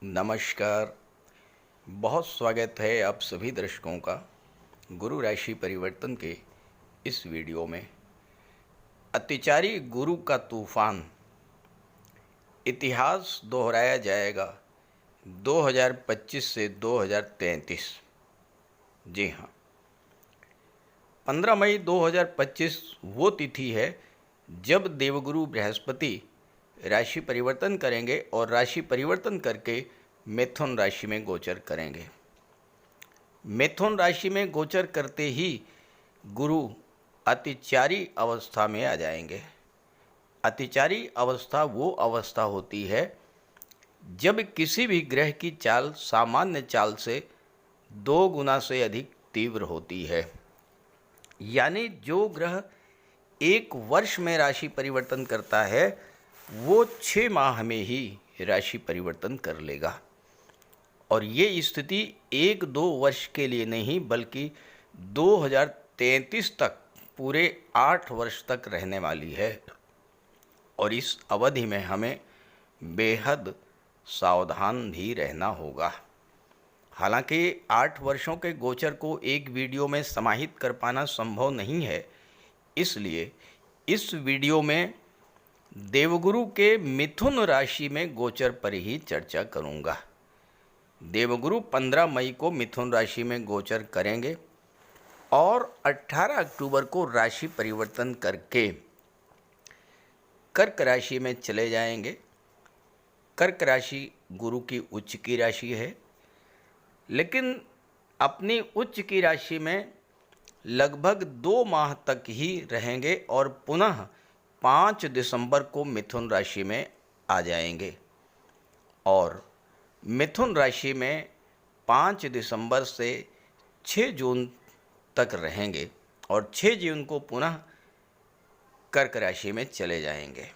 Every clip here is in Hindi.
नमस्कार। बहुत स्वागत है आप सभी दर्शकों का गुरु राशि परिवर्तन के इस वीडियो में। अतिचारी गुरु का तूफान, इतिहास दोहराया जाएगा 2025 से 2033। जी हाँ, 15 मई 2025 वो तिथि है जब देवगुरु बृहस्पति राशि परिवर्तन करेंगे और राशि परिवर्तन करके मिथुन राशि में गोचर करेंगे। मिथुन राशि में गोचर करते ही गुरु अतिचारी अवस्था में आ जाएंगे। अतिचारी अवस्था वो अवस्था होती है जब किसी भी ग्रह की चाल सामान्य चाल से 2 गुना से अधिक तीव्र होती है। यानी जो ग्रह 1 वर्ष में राशि परिवर्तन करता है वो 6 माह में ही राशि परिवर्तन कर लेगा। और ये स्थिति 1-2 वर्ष के लिए नहीं बल्कि 2033 तक, पूरे 8 वर्ष तक रहने वाली है। और इस अवधि में हमें बेहद सावधान भी रहना होगा। हालांकि 8 वर्षों के गोचर को एक वीडियो में समाहित कर पाना संभव नहीं है, इसलिए इस वीडियो में देवगुरु के मिथुन राशि में गोचर पर ही चर्चा करूंगा। देवगुरु 15 मई को मिथुन राशि में गोचर करेंगे और 18 अक्टूबर को राशि परिवर्तन करके कर्क राशि में चले जाएंगे। कर्क राशि गुरु की उच्च की राशि है, लेकिन अपनी उच्च की राशि में लगभग 2 माह तक ही रहेंगे और पुनः 5 दिसंबर को मिथुन राशि में आ जाएंगे। और मिथुन राशि में 5 दिसंबर से 6 जून तक रहेंगे और 6 जून को पुनः कर्क राशि में चले जाएंगे।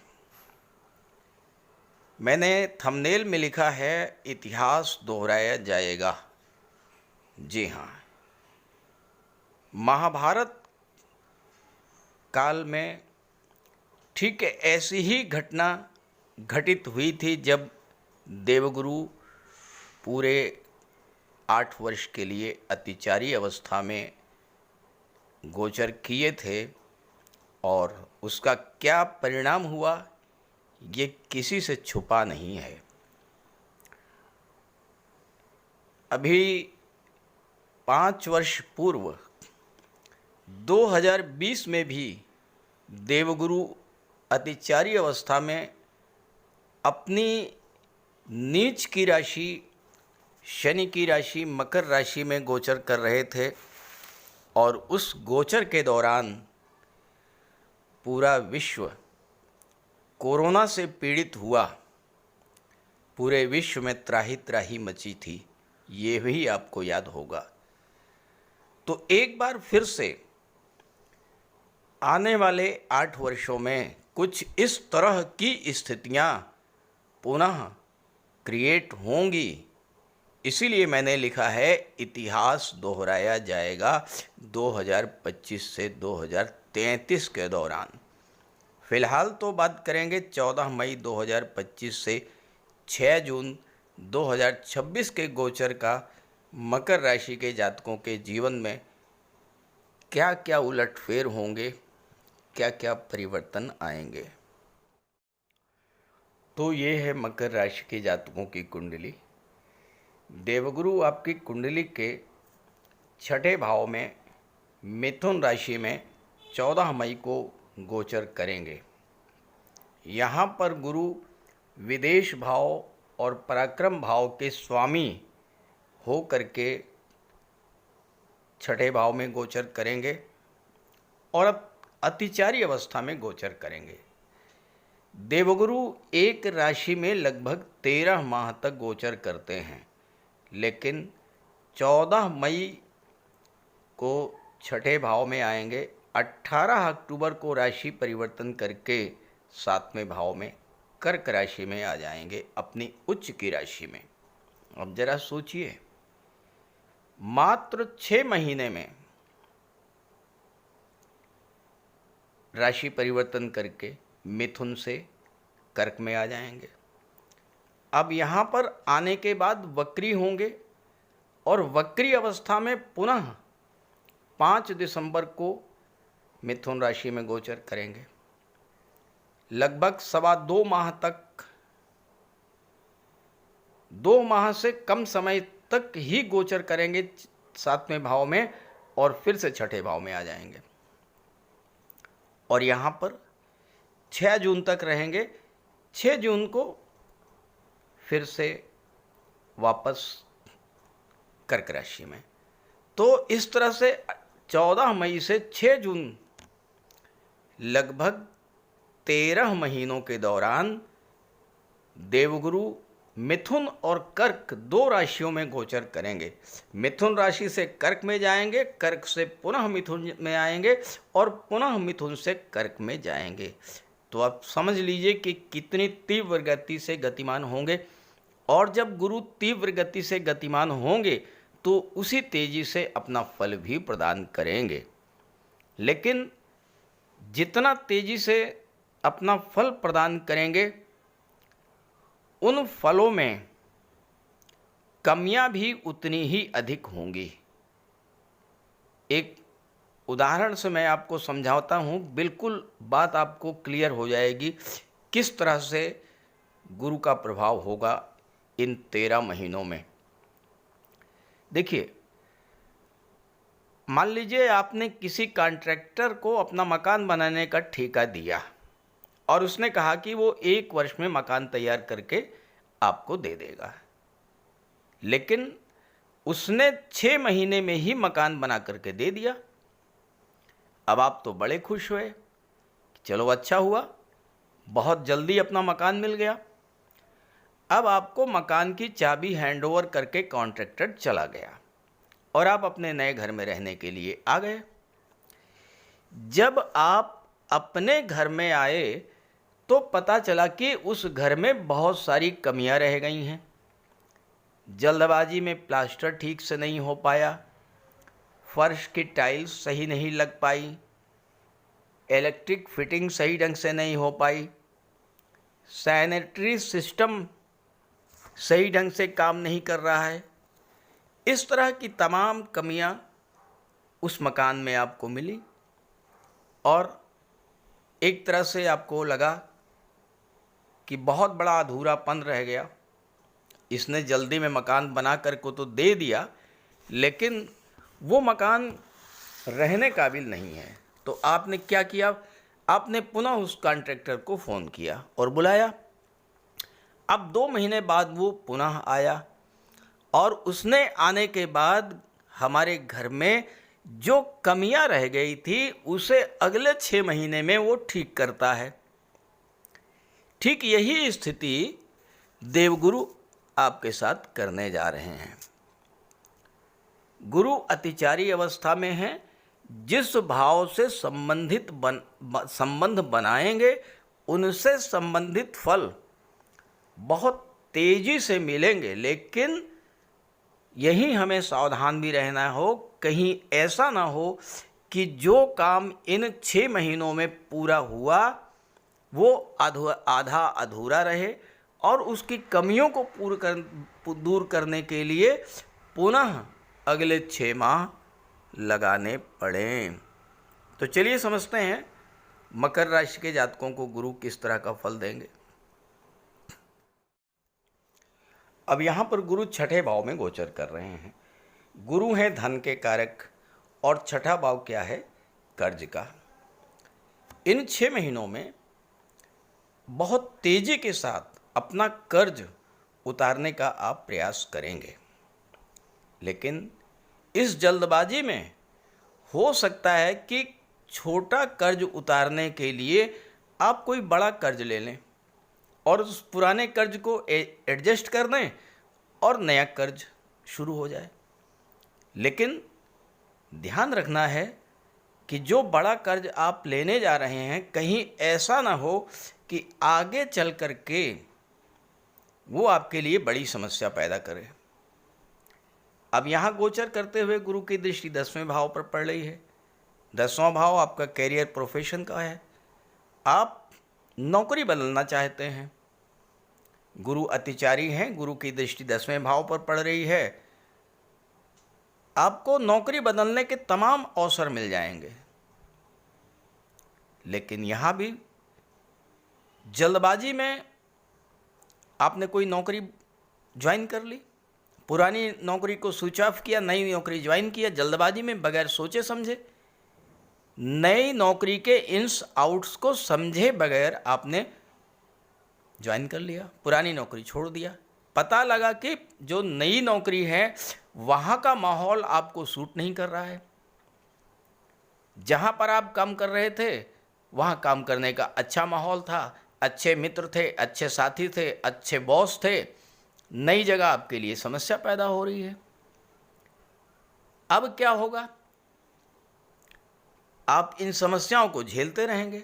मैंने थंबनेल में लिखा है इतिहास दोहराया जाएगा। जी हाँ, महाभारत काल में ठीक ऐसी ही घटना घटित हुई थी जब देवगुरु पूरे 8 वर्ष के लिए अतिचारी अवस्था में गोचर किए थे। और उसका क्या परिणाम हुआ ये किसी से छुपा नहीं है। अभी 5 वर्ष पूर्व 2020 में भी देवगुरु अतिचारी अवस्था में अपनी नीच की राशि शनि की राशि मकर राशि में गोचर कर रहे थे। और उस गोचर के दौरान पूरा विश्व कोरोना से पीड़ित हुआ। पूरे विश्व में त्राही त्राही मची थी, ये भी आपको याद होगा। तो एक बार फिर से आने वाले 8 वर्षों में कुछ इस तरह की स्थितियां पुनः क्रिएट होंगी। इसीलिए मैंने लिखा है इतिहास दोहराया जाएगा 2025 से 2033 के दौरान। फिलहाल तो बात करेंगे 14 मई 2025 से 6 जून 2026 के गोचर का। मकर राशि के जातकों के जीवन में क्या क्या उलटफेर होंगे, क्या क्या परिवर्तन आएंगे। तो ये है मकर राशि के जातकों की कुंडली। देवगुरु आपकी कुंडली के 6ठे भाव में मिथुन राशि में 14 मई को गोचर करेंगे। यहाँ पर गुरु विदेश भाव और पराक्रम भाव के स्वामी हो करके 6ठे भाव में गोचर करेंगे और अब अतिचारी अवस्था में गोचर करेंगे। देवगुरु एक राशि में लगभग 13 माह तक गोचर करते हैं, लेकिन 14 मई को 6ठे भाव में आएंगे। 18 अक्टूबर को राशि परिवर्तन करके 7वें भाव में कर्क राशि में आ जाएंगे, अपनी उच्च की राशि में। अब जरा सोचिए, मात्र 6 महीने में राशि परिवर्तन करके मिथुन से कर्क में आ जाएंगे। अब यहाँ पर आने के बाद वक्री होंगे और वक्री अवस्था में पुनः 5 दिसंबर को मिथुन राशि में गोचर करेंगे। लगभग 2.25 माह तक, 2 माह से कम समय तक ही गोचर करेंगे 7वें भाव में और फिर से 6ठे भाव में आ जाएंगे और यहाँ पर 6 जून तक रहेंगे। 6 जून को फिर से वापस कर्क राशि में। तो इस तरह से 14 मई से 6 जून लगभग 13 महीनों के दौरान देवगुरु मिथुन और कर्क 2 राशियों में गोचर करेंगे। मिथुन राशि से कर्क में जाएंगे, कर्क से पुनः मिथुन में आएंगे और पुनः मिथुन से कर्क में जाएंगे। तो आप समझ लीजिए कि कितनी तीव्र गति से गतिमान होंगे। और जब गुरु तीव्र गति से गतिमान होंगे तो उसी तेजी से अपना फल भी प्रदान करेंगे। लेकिन जितना तेजी से अपना फल प्रदान करेंगे, उन फलों में कमियां भी उतनी ही अधिक होंगी। एक उदाहरण से मैं आपको समझाता हूँ, बिल्कुल बात आपको क्लियर हो जाएगी किस तरह से गुरु का प्रभाव होगा इन 13 महीनों में। देखिए, मान लीजिए आपने किसी कॉन्ट्रैक्टर को अपना मकान बनाने का ठेका दिया और उसने कहा कि वो 1 वर्ष में मकान तैयार करके आपको दे देगा, लेकिन उसने 6 महीने में ही मकान बना करके दे दिया। अब आप तो बड़े खुश हुए, चलो अच्छा हुआ, बहुत जल्दी अपना मकान मिल गया। अब आपको मकान की चाबी हैंडओवर करके कॉन्ट्रैक्टर चला गया और आप अपने नए घर में रहने के लिए आ गए। जब आप अपने घर में आए तो पता चला कि उस घर में बहुत सारी कमियां रह गई हैं। जल्दबाजी में प्लास्टर ठीक से नहीं हो पाया, फर्श की टाइल्स सही नहीं लग पाई, इलेक्ट्रिक फिटिंग सही ढंग से नहीं हो पाई, सैनिटरी सिस्टम सही ढंग से काम नहीं कर रहा है। इस तरह की तमाम कमियां उस मकान में आपको मिली और एक तरह से आपको लगा कि बहुत बड़ा अधूरापन रह गया। इसने जल्दी में मकान बना कर को तो दे दिया, लेकिन वो मकान रहने काबिल नहीं है। तो आपने क्या किया? आपने पुनः उस कॉन्ट्रैक्टर को फ़ोन किया और बुलाया। अब 2 महीने बाद वो पुनः आया और उसने आने के बाद हमारे घर में जो कमियां रह गई थी उसे अगले 6 महीने में वो ठीक करता है। ठीक यही स्थिति देवगुरु आपके साथ करने जा रहे हैं। गुरु अतिचारी अवस्था में हैं। जिस भाव से संबंध बनाएंगे उनसे संबंधित फल बहुत तेजी से मिलेंगे, लेकिन यही हमें सावधान भी रहना हो, कहीं ऐसा ना हो कि जो काम इन 6 महीनों में पूरा हुआ वो आधा अधूरा रहे और उसकी कमियों को दूर करने के लिए पुनः अगले 6 माह लगाने पड़ें। तो चलिए समझते हैं मकर राशि के जातकों को गुरु किस तरह का फल देंगे। अब यहाँ पर गुरु 6ठे भाव में गोचर कर रहे हैं। गुरु हैं धन के कारक और 6ठा भाव क्या है? कर्ज का। इन 6 महीनों में बहुत तेजी के साथ अपना कर्ज उतारने का आप प्रयास करेंगे, लेकिन इस जल्दबाजी में हो सकता है कि छोटा कर्ज उतारने के लिए आप कोई बड़ा कर्ज ले लें और उस पुराने कर्ज को एडजस्ट कर दें और नया कर्ज शुरू हो जाए। लेकिन ध्यान रखना है कि जो बड़ा कर्ज आप लेने जा रहे हैं कहीं ऐसा ना हो कि आगे चल कर के वो आपके लिए बड़ी समस्या पैदा करे। अब यहाँ गोचर करते हुए गुरु की दृष्टि 10वें भाव पर पड़ रही है। 10वां भाव आपका कैरियर प्रोफेशन का है। आप नौकरी बदलना चाहते हैं, गुरु अतिचारी हैं, गुरु की दृष्टि 10वें भाव पर पड़ रही है। आपको नौकरी बदलने के तमाम अवसर मिल जाएंगे, लेकिन यहां भी जल्दबाजी में आपने कोई नौकरी ज्वाइन कर ली, पुरानी नौकरी को स्विच ऑफ किया, नई नौकरी ज्वाइन किया, जल्दबाजी में बगैर सोचे समझे, नई नौकरी के इन्स आउट्स को समझे बगैर आपने ज्वाइन कर लिया, पुरानी नौकरी छोड़ दिया। पता लगा कि जो नई नौकरी है वहाँ का माहौल आपको सूट नहीं कर रहा है। जहाँ पर आप काम कर रहे थे वहाँ काम करने का अच्छा माहौल था, अच्छे मित्र थे, अच्छे साथी थे, अच्छे बॉस थे। नई जगह आपके लिए समस्या पैदा हो रही है। अब क्या होगा? आप इन समस्याओं को झेलते रहेंगे।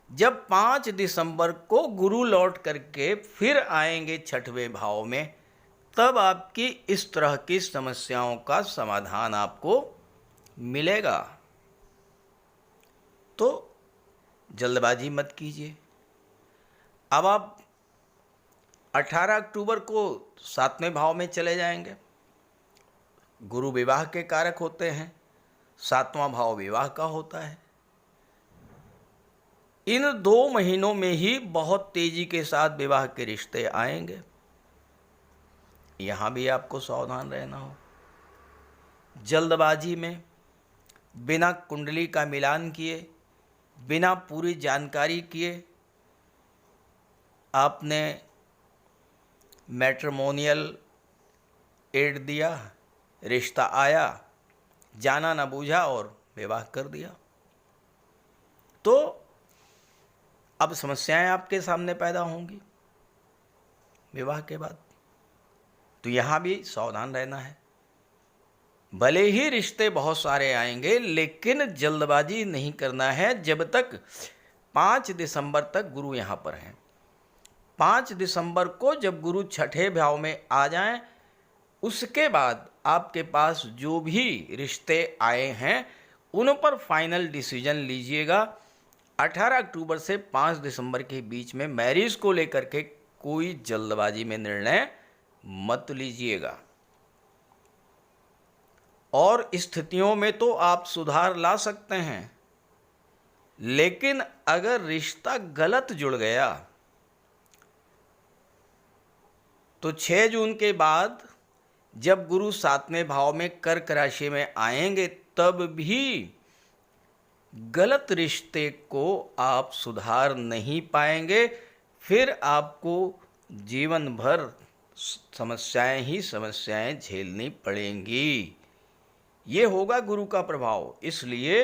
जब 5 दिसंबर को गुरु लौट करके फिर आएंगे 6वें भाव में, तब आपकी इस तरह की समस्याओं का समाधान आपको मिलेगा। तो जल्दबाजी मत कीजिए। अब आप 18 अक्टूबर को 7वें भाव में चले जाएंगे। गुरु विवाह के कारक होते हैं, 7वां भाव विवाह का होता है। इन 2 महीनों में ही बहुत तेजी के साथ विवाह के रिश्ते आएंगे। यहाँ भी आपको सावधान रहना हो। जल्दबाजी में बिना कुंडली का मिलान किए, बिना पूरी जानकारी किए आपने मैट्रिमोनियल एड दिया, रिश्ता आया, जाना न बूझा और विवाह कर दिया, तो अब समस्याएं आपके सामने पैदा होंगी विवाह के बाद। तो यहाँ भी सावधान रहना है। भले ही रिश्ते बहुत सारे आएंगे, लेकिन जल्दबाजी नहीं करना है जब तक 5 दिसंबर तक गुरु यहाँ पर हैं। 5 दिसंबर को जब गुरु 6ठे भाव में आ जाएं, उसके बाद आपके पास जो भी रिश्ते आए हैं उन पर फाइनल डिसीजन लीजिएगा। 18 अक्टूबर से 5 दिसंबर के बीच में मैरिज को लेकर के कोई जल्दबाजी में निर्णय मत लीजिएगा। और स्थितियों में तो आप सुधार ला सकते हैं, लेकिन अगर रिश्ता गलत जुड़ गया तो 6 जून के बाद जब गुरु 7वें भाव में कर्क राशि में आएंगे, तब भी गलत रिश्ते को आप सुधार नहीं पाएंगे। फिर आपको जीवन भर समस्याएं ही समस्याएं झेलनी पड़ेंगी। ये होगा गुरु का प्रभाव। इसलिए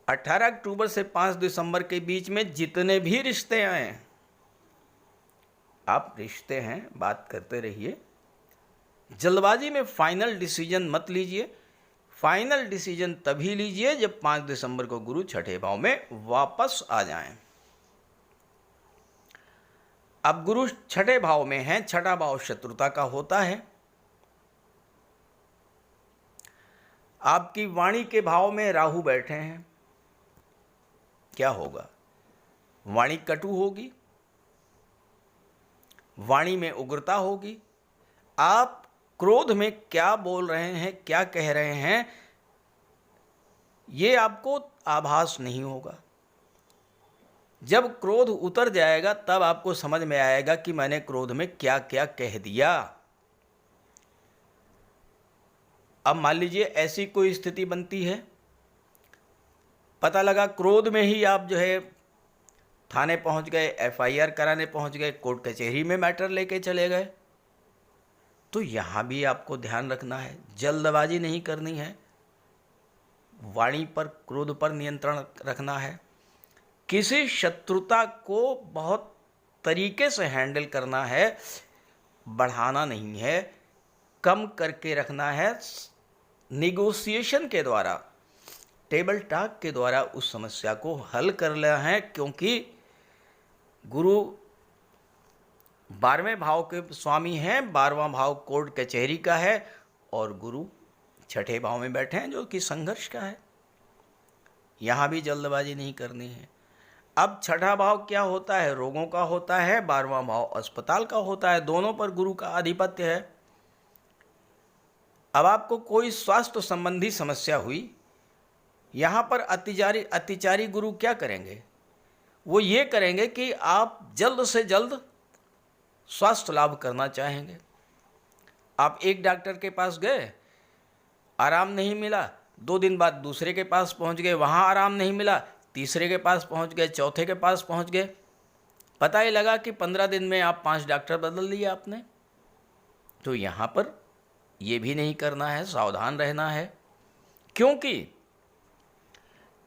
18 अक्टूबर से 5 दिसंबर के बीच में जितने भी रिश्ते आए, आप रिश्ते हैं बात करते रहिए। जल्दबाजी में फाइनल डिसीजन मत लीजिए। फाइनल डिसीजन तभी लीजिए जब 5 दिसंबर को गुरु 6ठे भाव में वापस आ जाएं। अब गुरु 6ठे भाव में हैं, 6ठा भाव शत्रुता का होता है। आपकी वाणी के भाव में राहु बैठे हैं। क्या होगा? वाणी कटु होगी, वाणी में उग्रता होगी। आप क्रोध में क्या बोल रहे हैं, क्या कह रहे हैं, ये आपको आभास नहीं होगा। जब क्रोध उतर जाएगा तब आपको समझ में आएगा कि मैंने क्रोध में क्या क्या कह दिया। अब मान लीजिए ऐसी कोई स्थिति बनती है, पता लगा क्रोध में ही आप जो है थाने पहुंच गए, एफआईआर कराने पहुंच गए, कोर्ट कचहरी में मैटर लेके चले गए, तो यहाँ भी आपको ध्यान रखना है, जल्दबाजी नहीं करनी है। वाणी पर, क्रोध पर नियंत्रण रखना है। किसी शत्रुता को बहुत तरीके से हैंडल करना है, बढ़ाना नहीं है, कम करके रखना है। निगोशिएशन के द्वारा, टेबल टॉक के द्वारा उस समस्या को हल कर लेना है, क्योंकि गुरु 12वें भाव के स्वामी हैं। 12वां भाव कोर्ट कचहरी का है और गुरु 6ठे भाव में बैठे हैं जो कि संघर्ष का है। यहाँ भी जल्दबाजी नहीं करनी है। अब छठा भाव क्या होता है? रोगों का होता है। 12वां भाव अस्पताल का होता है। दोनों पर गुरु का आधिपत्य है। अब आपको कोई स्वास्थ्य संबंधी समस्या हुई, यहाँ पर अतिचारी गुरु क्या करेंगे? वो ये करेंगे कि आप जल्द से जल्द स्वास्थ्य लाभ करना चाहेंगे। आप एक डॉक्टर के पास गए, आराम नहीं मिला, 2 दिन बाद दूसरे के पास पहुंच गए, वहाँ आराम नहीं मिला, तीसरे के पास पहुंच गए, चौथे के पास पहुंच गए। पता ही लगा कि 15 दिन में आप 5 डॉक्टर बदल लिए आपने। तो यहाँ पर ये भी नहीं करना है, सावधान रहना है, क्योंकि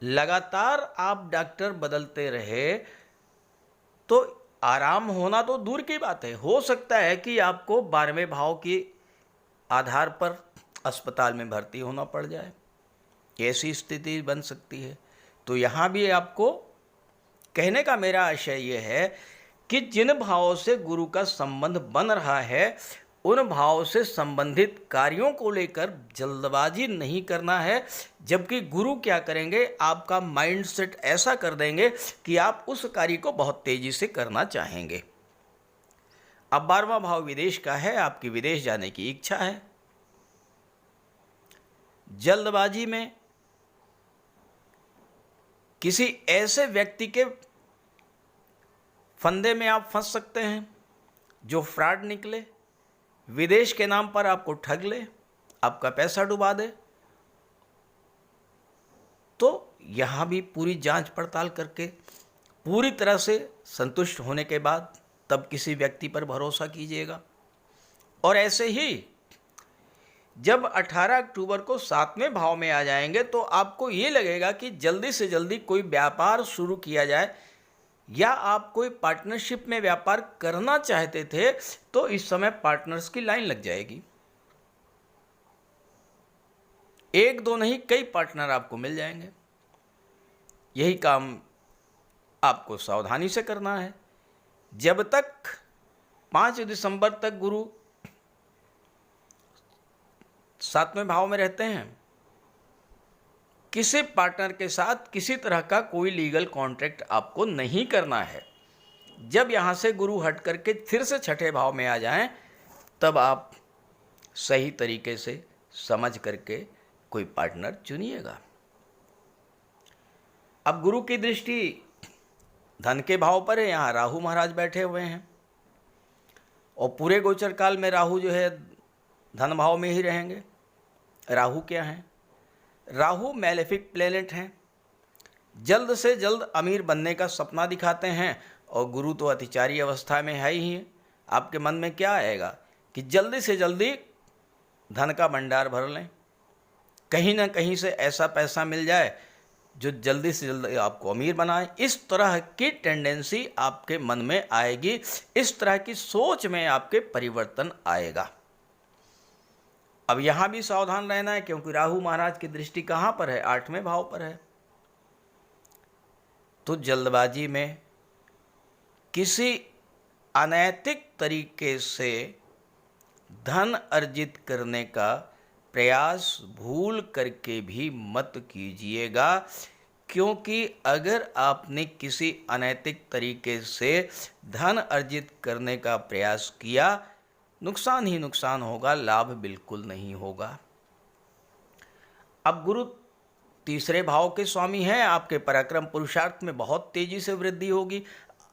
लगातार आप डॉक्टर बदलते रहे तो आराम होना तो दूर की बात है, हो सकता है कि आपको 12वें भाव के आधार पर अस्पताल में भर्ती होना पड़ जाए, ऐसी स्थिति बन सकती है। तो यहाँ भी आपको कहने का मेरा आशय ये है कि जिन भावों से गुरु का संबंध बन रहा है उन भाव से संबंधित कार्यों को लेकर जल्दबाजी नहीं करना है, जबकि गुरु क्या करेंगे, आपका माइंडसेट ऐसा कर देंगे कि आप उस कार्य को बहुत तेजी से करना चाहेंगे। अब 12वां भाव विदेश का है, आपकी विदेश जाने की इच्छा है। जल्दबाजी में किसी ऐसे व्यक्ति के फंदे में आप फंस सकते हैं जो फ्रॉड निकले, विदेश के नाम पर आपको ठग ले, आपका पैसा डुबा दे। तो यहाँ भी पूरी जांच पड़ताल करके पूरी तरह से संतुष्ट होने के बाद तब किसी व्यक्ति पर भरोसा कीजिएगा। और ऐसे ही जब 18 अक्टूबर को 7वें भाव में आ जाएंगे तो आपको ये लगेगा कि जल्दी से जल्दी कोई व्यापार शुरू किया जाए, या आप कोई पार्टनरशिप में व्यापार करना चाहते थे तो इस समय पार्टनर्स की लाइन लग जाएगी। 1-2 नहीं, कई पार्टनर आपको मिल जाएंगे। यही काम आपको सावधानी से करना है। जब तक 5 दिसंबर तक गुरु 7वें भाव में रहते हैं, किसी पार्टनर के साथ किसी तरह का कोई लीगल कॉन्ट्रैक्ट आपको नहीं करना है। जब यहाँ से गुरु हट करके फिर से छठे भाव में आ जाएं, तब आप सही तरीके से समझ करके कोई पार्टनर चुनिएगा। अब गुरु की दृष्टि धन के भाव पर है, यहाँ राहु महाराज बैठे हुए हैं और पूरे गोचर काल में राहु जो है धन भाव में ही रहेंगे। राहु क्या हैं? राहु मैलेफिक प्लेनेट हैं, जल्द से जल्द अमीर बनने का सपना दिखाते हैं, और गुरु तो अतिचारी अवस्था में है ही है। आपके मन में क्या आएगा कि जल्दी से जल्दी धन का भंडार भर लें, कहीं ना कहीं से ऐसा पैसा मिल जाए जो जल्दी से जल्दी आपको अमीर बनाए। इस तरह की टेंडेंसी आपके मन में आएगी, इस तरह की सोच में आपके परिवर्तन आएगा। अब यहाँ भी सावधान रहना है, क्योंकि राहु महाराज की दृष्टि कहाँ पर है? 8वें भाव पर है। तो जल्दबाजी में किसी अनैतिक तरीके से धन अर्जित करने का प्रयास भूल करके भी मत कीजिएगा, क्योंकि अगर आपने किसी अनैतिक तरीके से धन अर्जित करने का प्रयास किया, नुकसान ही नुकसान होगा, लाभ बिल्कुल नहीं होगा। अब गुरु तीसरे भाव के स्वामी हैं, आपके पराक्रम पुरुषार्थ में बहुत तेजी से वृद्धि होगी,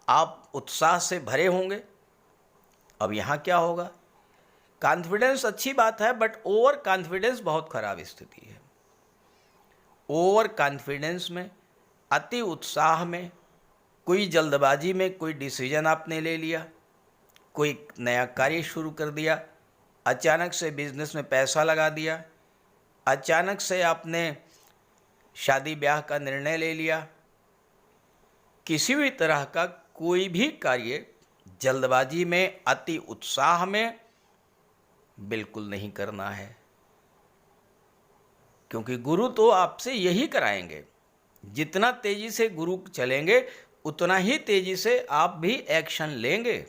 आप उत्साह से भरे होंगे। अब यहाँ क्या होगा? कॉन्फिडेंस अच्छी बात है, बट ओवर कॉन्फिडेंस बहुत खराब स्थिति है। ओवर कॉन्फिडेंस में, अति उत्साह में, कोई जल्दबाजी में कोई डिसीजन आपने ले लिया, कोई नया कार्य शुरू कर दिया, अचानक से बिजनेस में पैसा लगा दिया, अचानक से आपने शादी ब्याह का निर्णय ले लिया, किसी भी तरह का कोई भी कार्य जल्दबाजी में, अति उत्साह में बिल्कुल नहीं करना है, क्योंकि गुरु तो आपसे यही कराएंगे। जितना तेजी से गुरु चलेंगे उतना ही तेजी से आप भी एक्शन लेंगे।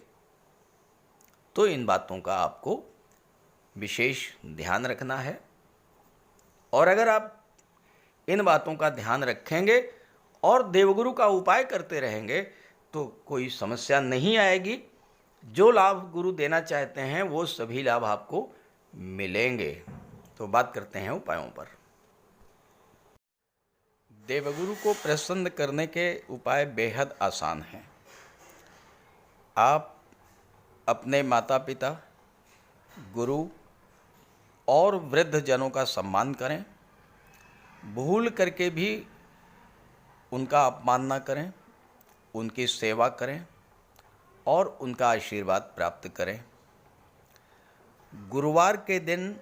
तो इन बातों का आपको विशेष ध्यान रखना है, और अगर आप इन बातों का ध्यान रखेंगे और देवगुरु का उपाय करते रहेंगे तो कोई समस्या नहीं आएगी। जो लाभ गुरु देना चाहते हैं वो सभी लाभ आपको मिलेंगे। तो बात करते हैं उपायों पर। देवगुरु को प्रसन्न करने के उपाय बेहद आसान हैं। आप अपने माता पिता, गुरु और वृद्ध जनों का सम्मान करें। भूल करके भी उनका अपमान ना करें, उनकी सेवा करें और उनका आशीर्वाद प्राप्त करें। गुरुवार के दिन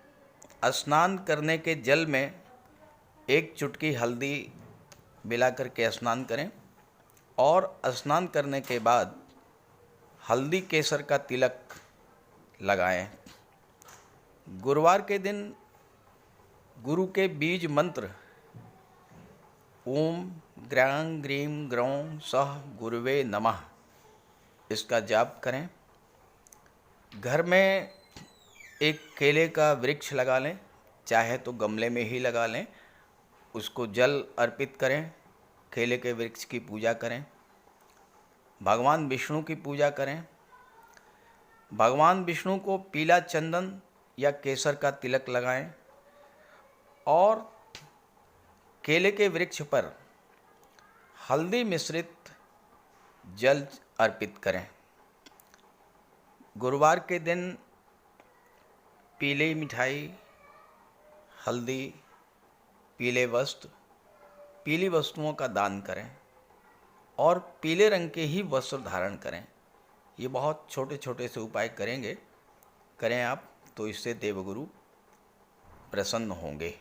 स्नान करने के जल में 1 चुटकी हल्दी मिला करके स्नान करें और स्नान करने के बाद हल्दी केसर का तिलक लगाएं। गुरुवार के दिन गुरु के बीज मंत्र ओम ग्रां ग्रीं ग्रौं सह गुरुवे नमः इसका जाप करें। घर में एक केले का वृक्ष लगा लें, चाहे तो गमले में ही लगा लें, उसको जल अर्पित करें, केले के वृक्ष की पूजा करें। भगवान विष्णु की पूजा करें। भगवान विष्णु को पीला चंदन या केसर का तिलक लगाएं और केले के वृक्ष पर हल्दी मिश्रित जल अर्पित करें। गुरुवार के दिन पीली मिठाई, हल्दी, पीले वस्त्र, पीली वस्तुओं का दान करें और पीले रंग के ही वस्त्र धारण करें। ये बहुत छोटे छोटे से उपाय करें आप तो इससे देवगुरु प्रसन्न होंगे।